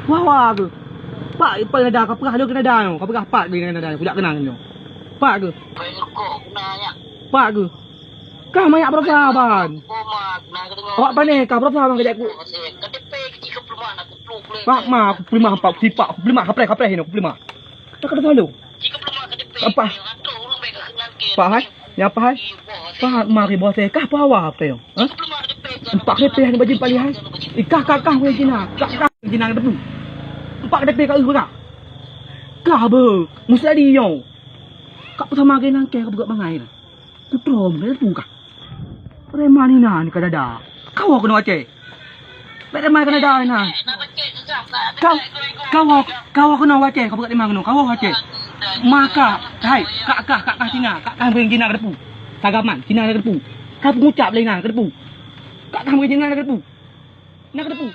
Wah ke? Pak nada kau perah lu kena dah. Kau perah pak dia kena dah. Aku tak kenal kau. Pak ke? Pak ke? Kau banyak bersahabat. Awak pandai kau bersahabat kerja aku. Pak mah aku pelima pak sipak aku pelima kapre ini aku pelima. Tak kena selalu. Apa? Pak hai? Ya apa hai? Pak mari bos saya kah bawa apa yo? Ha? Pak DP yang baju pali hai. Kah punya jina. Kah jina debu. Pak DP kat urang. Kah be, mesti yo. Kak sama ke nang ke kau buat bangai dah. Tu trom dia tu kah? Remah ni nah ni kada dah. Kau kena aceh. Remah kena dah nah. Kau kena aceh kau buat remah kena. Kau aceh. Maka, hai, kak Cina, kak beri Cina ke depu. Sagaman, Cina ke depu. Kau pengucap lagi nah ke depu. Kak beri Cina ke depu. Nak ke depu.